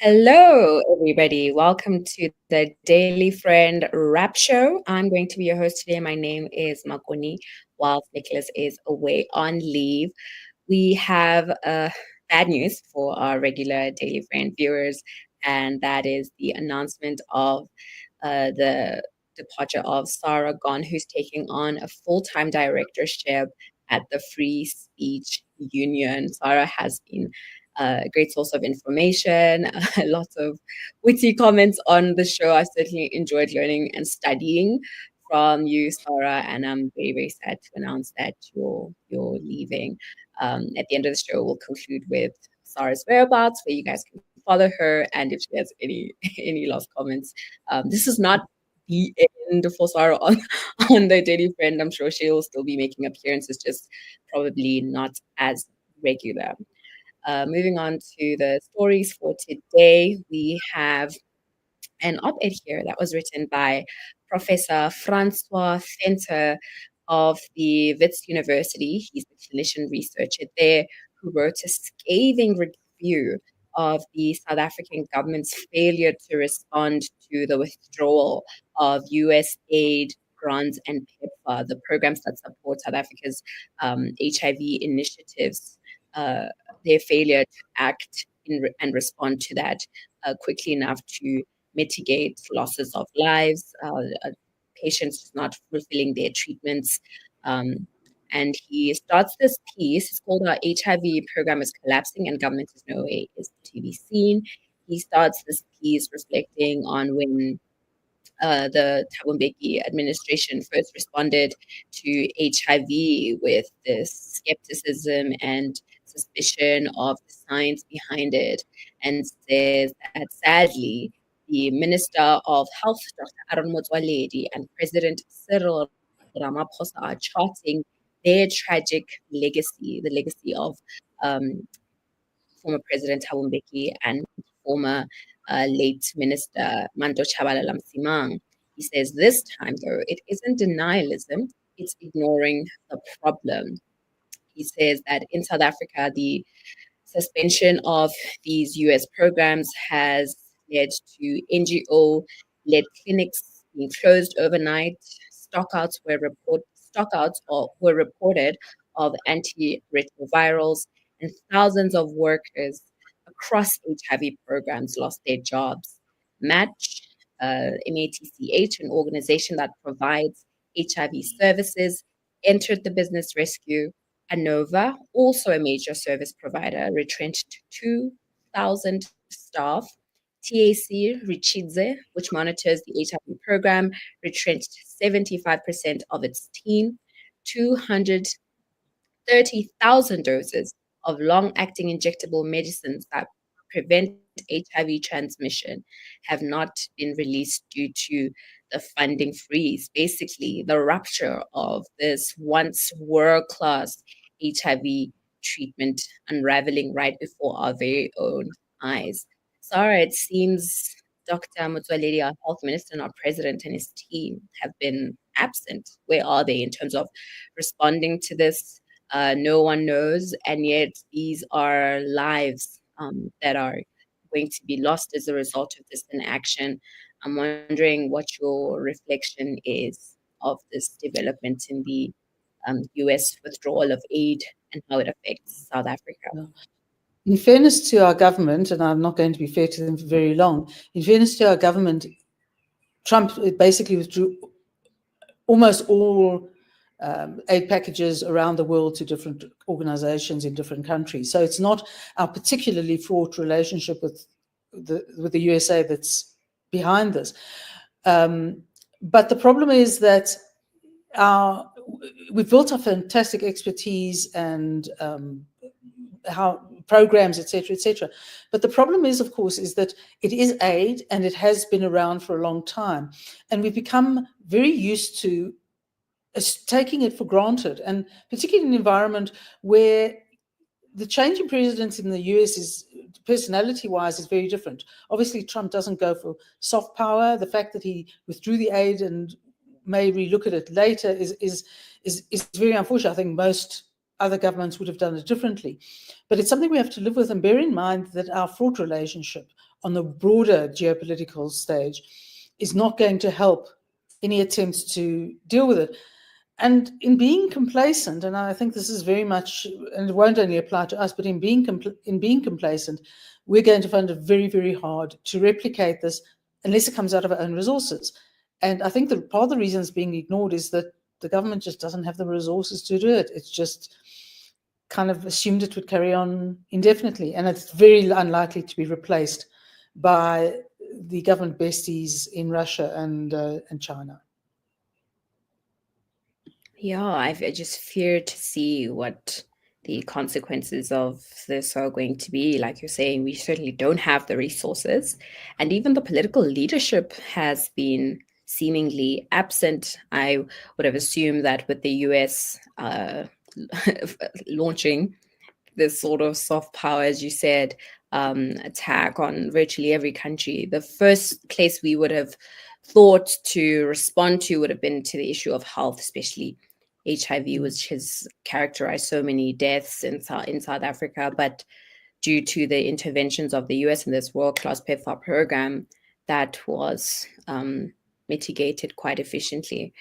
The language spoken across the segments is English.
Hello, everybody. Welcome to the Daily Friend Rap Show. I'm going to be your host today. My name is Makone, whilst Nicholas is away on leave. We have bad news for our regular Daily Friend viewers, and that is the announcement of the departure of Sara Gon, who's taking on a full-time directorship at the Free Speech Union. Sara has been a great source of information, lots of witty comments on the show. I certainly enjoyed learning and studying from you, Sara, and I'm very, very sad to announce that you're leaving. At the end of the show, we'll conclude with Sara's whereabouts, where you guys can follow her, and if she has any any last comments. This is not the end for Sara on on the Daily Friend. I'm sure she'll still be making appearances, just probably not as regular. Moving on to the stories for today, we have an op-ed here that was written by Professor Francois Fenter of the Wits University. He's a clinician researcher there who wrote a scathing review of the South African government's failure to respond to the withdrawal of US aid, grants, and PEPFAR, the programs that support South Africa's HIV initiatives. Uh, their failure to act and respond to that quickly enough to mitigate losses of lives, patients not fulfilling their treatments. Um, and he starts this piece. It's called "Our HIV Program is Collapsing and Government is Nowhere is to be Seen." He starts this piece reflecting on when the Thabo Mbeki administration first responded to HIV with this skepticism and suspicion of the science behind it, and says that sadly, the Minister of Health, Dr. Aaron Motsoaledi, and President Cyril Ramaphosa are charting their tragic legacy, the legacy of um, former President Thabo Mbeki and former late Minister Manto Chabalala Msimang. He says this time, though, it isn't denialism, it's ignoring the problem. He says that in South Africa, the suspension of these US programs has led to NGO-led clinics being closed overnight. Stockouts were reported of antiretrovirals, and thousands of workers across HIV programs lost their jobs. Match, MATCH, an organization that provides HIV services, entered the business rescue. ANOVA, also a major service provider, retrenched 2,000 staff. TAC Richidze, which monitors the HIV program, retrenched 75% of its team. 230,000 doses of long-acting injectable medicines that prevent HIV transmission have not been released due to the funding freeze. Basically, the rupture of this once world-class HIV treatment unraveling right before our very own eyes. Sara, it seems Dr. Motsoaledi, our health minister, and our president and his team have been absent. Where are they in terms of responding to this? No one knows, and yet these are lives that are going to be lost as a result of this inaction. I'm wondering what your reflection is of this development in the US withdrawal of aid and how it affects South Africa. In fairness to our government, and I'm not going to be fair to them for very long, in fairness to our government, Trump basically withdrew almost all aid packages around the world to different organizations in different countries. So it's not our particularly fraught relationship with the USA that's behind this. But the problem is that we've built up fantastic expertise and how programs, etc., etc. But the problem is, of course, is that it is aid and it has been around for a long time. And we've become very used to taking it for granted, and particularly in an environment where the change in presidents in the US is, personality-wise, is very different. Obviously, Trump doesn't go for soft power. The fact that he withdrew the aid and may relook at it later is very unfortunate. I think most other governments would have done it differently. But it's something we have to live with and bear in mind that our fraught relationship on the broader geopolitical stage is not going to help any attempts to deal with it. And in being complacent, and I think this is very much, and it won't only apply to us, but in being complacent, we're going to find it very, very hard to replicate this unless it comes out of our own resources. And I think that part of the reason it's being ignored is that the government just doesn't have the resources to do it. It's just kind of assumed it would carry on indefinitely, and it's very unlikely to be replaced by the government besties in Russia and China. Yeah, I just fear to see what the consequences of this are going to be. Like you're saying, we certainly don't have the resources, and even the political leadership has been seemingly absent. I would have assumed that with the US launching this sort of soft power, as you said, attack on virtually every country, the first place we would have thought to respond to would have been to the issue of health, especially HIV, which has characterized so many deaths in South Africa. But due to the interventions of the US in this world-class PEPFAR program, that was mitigated quite efficiently.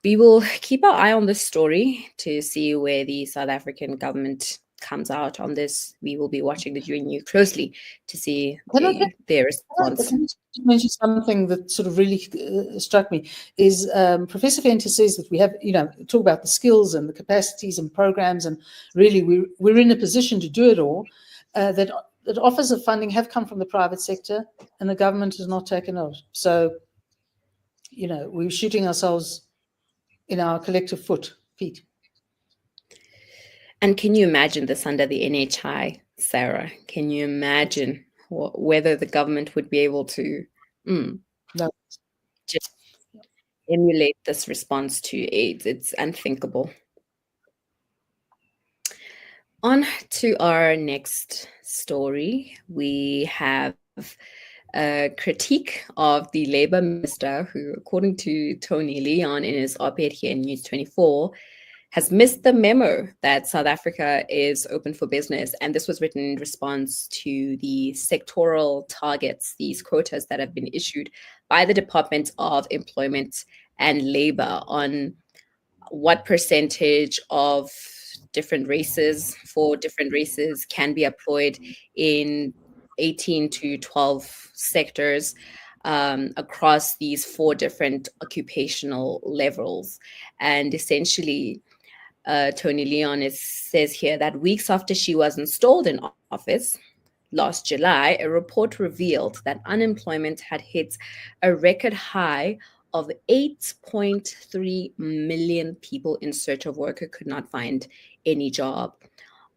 We will keep our eye on this story to see where the South African government comes out on this. We will be watching the UNU closely to see their response. Can I mention something that sort of really struck me is Professor Venter says that we have, talk about the skills and the capacities and programs, and really we're in a position to do it all, that offers of funding have come from the private sector and the government has not taken it. So, we're shooting ourselves in our collective feet. And can you imagine this under the NHI, Sarah? Can you imagine whether the government would be able to just emulate this response to AIDS? It's unthinkable. On to our next story. We have a critique of the Labour Minister who, according to Tony Leon in his op-ed here in News 24, has missed the memo that South Africa is open for business. And this was written in response to the sectoral targets, these quotas that have been issued by the Department of Employment and Labour on what percentage of different races can be employed in 18 to 12 sectors across these 4 different occupational levels. And essentially, Tony Leon says here that weeks after she was installed in office last July, a report revealed that unemployment had hit a record high of 8.3 million people in search of work who could not find any job.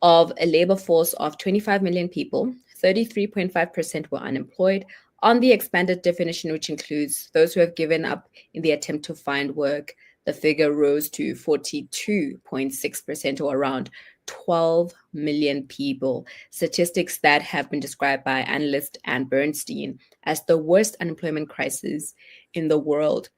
Of a labor force of 25 million people, 33.5% were unemployed. On the expanded definition, which includes those who have given up in the attempt to find work, the figure rose to 42.6%, or around 12 million people. Statistics that have been described by analyst Anne Bernstein as the worst unemployment crisis in the world.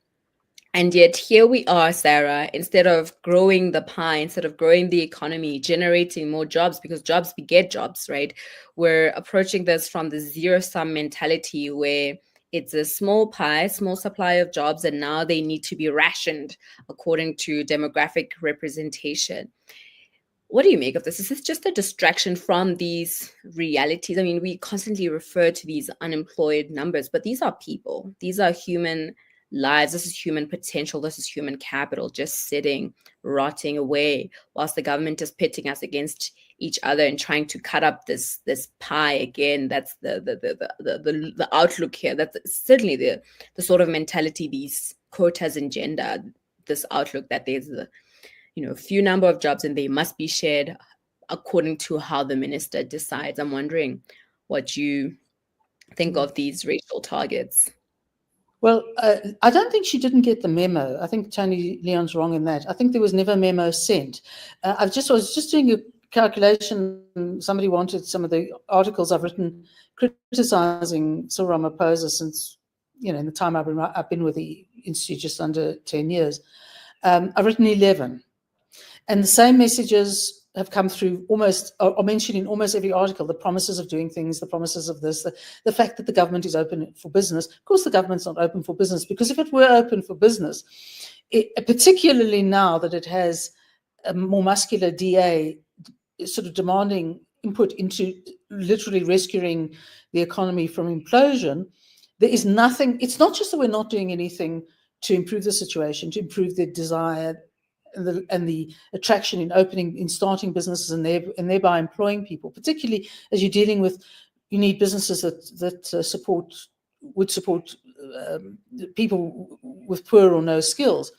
And yet here we are, Sarah, instead of growing the pie, instead of growing the economy, generating more jobs, because jobs beget jobs, right? We're approaching this from the zero-sum mentality where it's a small pie, small supply of jobs, and now they need to be rationed according to demographic representation. What do you make of this? Is this just a distraction from these realities? I mean, we constantly refer to these unemployed numbers, but these are people. These are human lives. This is human potential. This is human capital just sitting, rotting away, whilst the government is pitting us against each other and trying to cut up this pie again. That's the outlook here. That's certainly the sort of mentality these quotas engender. This outlook that there's a few number of jobs and they must be shared according to how the minister decides. I'm wondering what you think of these racial targets. Well, I don't think she didn't get the memo. I think Tony Leon's wrong in that. I think there was never a memo sent. I was just doing a calculation. Somebody wanted some of the articles I've written criticizing Cyril Ramaphosa since, in the time I've been with the Institute, just under 10 years. I've written 11. And the same messages have come through almost, are mentioned in almost every article, the promises of doing things, the promises of this, the fact that the government is open for business. Of course, the government's not open for business, because if it were open for business, particularly now that it has a more muscular DA sort of demanding input into literally rescuing the economy from implosion, there is nothing. It's not just that we're not doing anything to improve the situation, to improve the desire and the attraction in starting businesses and thereby employing people, particularly as you're dealing with, you need businesses that would support people with poor or no skills.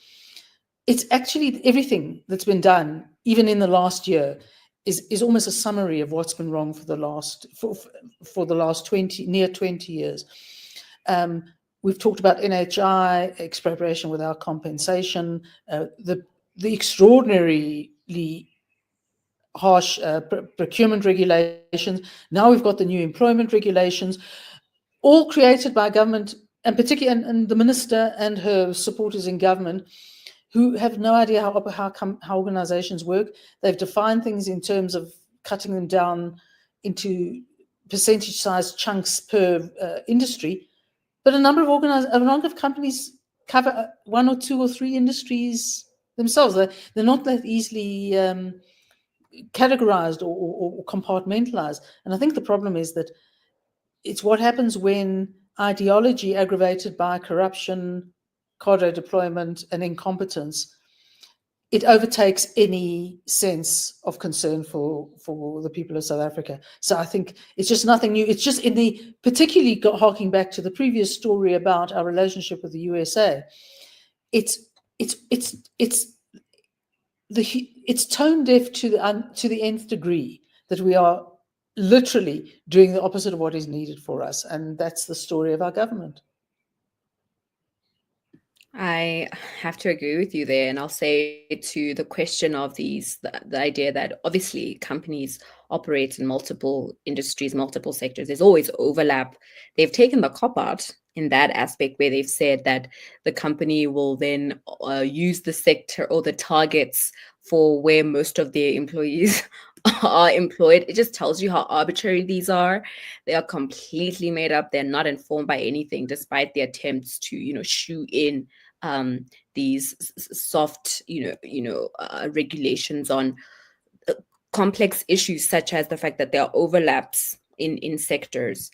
It's actually everything that's been done, even in the last year, is almost a summary of what's been wrong for the last near 20 years. We've talked about NHI, expropriation without compensation, the extraordinarily harsh procurement regulations. Now we've got the new employment regulations, all created by government, and particularly and the minister and her supporters in government, who have no idea how organizations work. They've defined things in terms of cutting them down into percentage-sized chunks per industry. But a number of companies cover one or two or three industries themselves. They're not that easily categorized or compartmentalized. And I think the problem is that it's what happens when ideology, aggravated by corruption, cadre deployment, and incompetence, it overtakes any sense of concern for the people of South Africa. So I think it's just nothing new. It's just particularly harking back to the previous story about our relationship with the USA. It's tone deaf to the nth degree, that we are literally doing the opposite of what is needed for us, and that's the story of our government. I have to agree with you there. And I'll say to the question of the idea that obviously companies operate in multiple industries, multiple sectors, there's always overlap. They've taken the cop out in that aspect, where they've said that the company will then use the sector or the targets for where most of their employees are employed. It just tells you how arbitrary these are. They are completely made up. They're not informed by anything, despite the attempts to, shoe in these soft, regulations on complex issues, such as the fact that there are overlaps in sectors.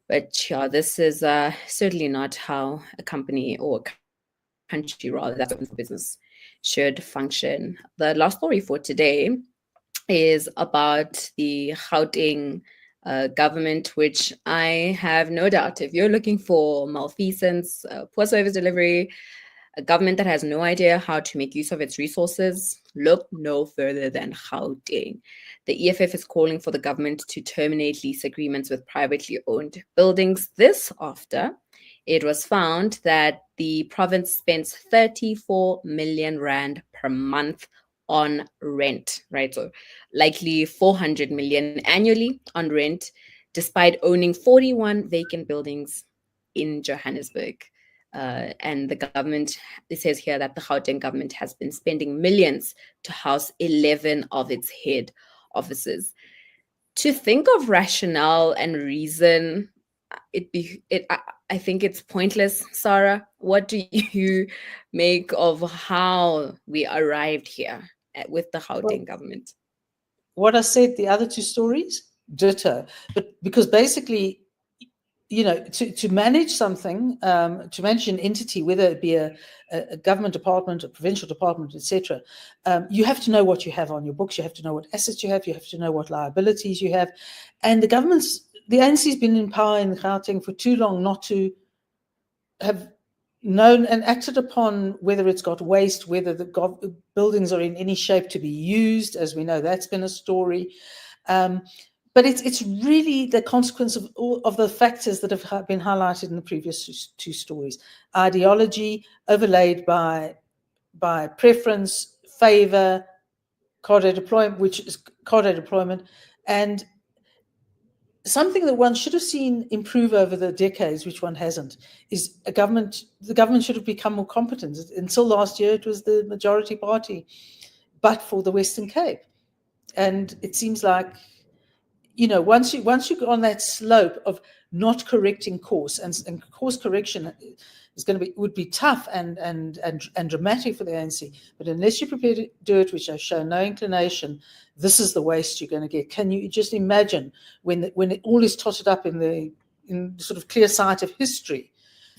But yeah, this is certainly not how a company or a country, rather, that's open for business should function. The last story for today is about the Gauteng government, which I have no doubt, if you're looking for malfeasance, poor service delivery, a government that has no idea how to make use of its resources, look no further than Gauteng. The EFF is calling for the government to terminate lease agreements with privately owned buildings. This after it was found that the province spends 34 million rand per month on rent, right? So likely 400 million annually on rent, despite owning 41 vacant buildings in Johannesburg. And the government, it says here that the Gauteng government has been spending millions to house 11 of its head offices. To think of rationale and reason, I think it's pointless. Sara, what do you make of how we arrived here with the Gauteng government? What I said, the other two stories, ditto. But because basically, to manage something, to manage an entity, whether it be a government department, a provincial department, etc., you have to know what you have on your books. You have to know what assets you have to know what liabilities you have. And the ANC's been in power in Gauteng for too long not to have known and acted upon whether it's got waste, whether the buildings are in any shape to be used. As we know, that's been a story. But it's really the consequence of all of the factors that have been highlighted in the previous two stories. Ideology overlaid by preference, favor, cadre deployment, and something that one should have seen improve over the decades, which one hasn't, is the government should have become more competent. Until last year, it was the majority party, but for the Western Cape. And it seems like, once you're on that slope of not correcting course, and course correction would be tough and dramatic for the ANC, but unless you're prepared to do it, which I show no inclination, this is the waste you're going to get. Can you just imagine when it all is totted up in sort of clear sight of history,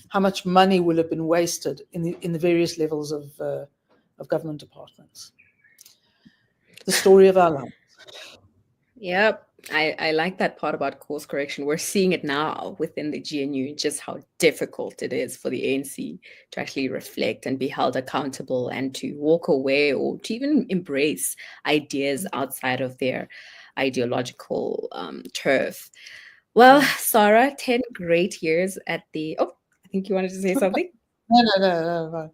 how much money will have been wasted in the various levels of government departments? The story of our life. Yep. I like that part about course correction. We're seeing it now within the GNU, just how difficult it is for the ANC to actually reflect and be held accountable and to walk away or to even embrace ideas outside of their ideological turf. Well, Sara, 10 great years at the... Oh, I think you wanted to say something? No.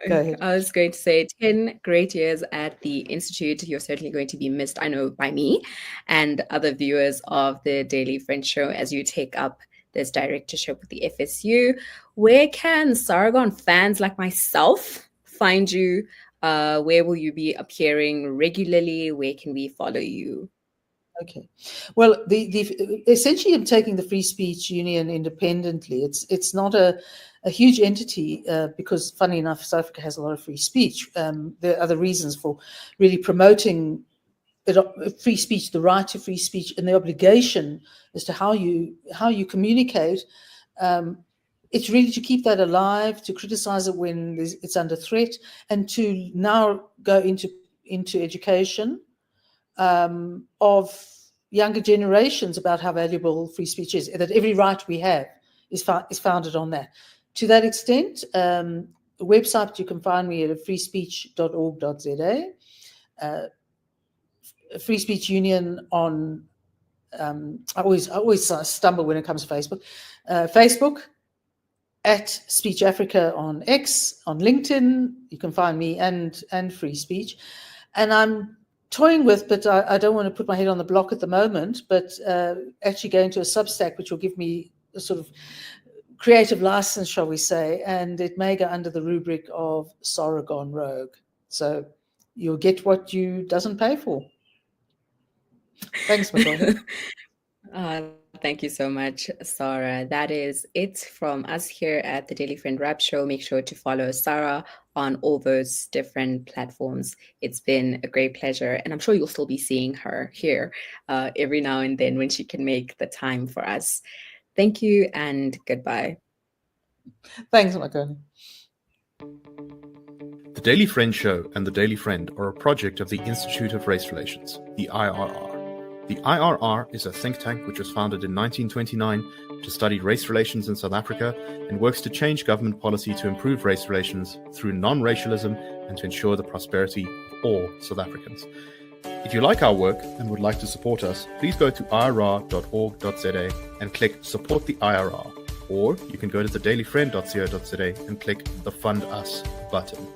Go ahead. I was going to say 10 great years at the Institute. You're certainly going to be missed, I know, by me and other viewers of the Daily Friend Show as you take up this directorship with the FSU. Where can Saragon fans like myself find you? Where will you be appearing regularly? Where can we follow you? Okay. Well, essentially I'm taking the Free Speech Union independently. It's not a huge entity because, funny enough, South Africa has a lot of free speech. There are other reasons for really promoting free speech, the right to free speech, and the obligation as to how you communicate. It's really to keep that alive, to criticize it when it's under threat, and to now go into education of younger generations about how valuable free speech is, that every right we have is founded on that. To that extent, the website, you can find me at freespeech.org.za, Free Speech Union on, I always stumble when it comes to Facebook, Facebook, at Speech Africa on X, on LinkedIn, you can find me and Free Speech. And I'm toying with, but I don't want to put my head on the block at the moment, but actually going to a Substack, which will give me a sort of creative license, shall we say, and it may go under the rubric of Sara Gone Rogue. So you'll get what you doesn't pay for. Thanks, Makone. Thank you so much, Sara. That is it from us here at the Daily Friend Rap Show. Make sure to follow Sara on all those different platforms. It's been a great pleasure, and I'm sure you'll still be seeing her here every now and then when she can make the time for us. Thank you and goodbye. Thanks, Makone. The Daily Friend Show and The Daily Friend are a project of the Institute of Race Relations, the IRR. The IRR is a think tank which was founded in 1929 to study race relations in South Africa and works to change government policy to improve race relations through non-racialism and to ensure the prosperity of all South Africans. If you like our work and would like to support us, please go to irr.org.za and click Support the IRR. Or you can go to thedailyfriend.co.za and click the Fund Us button.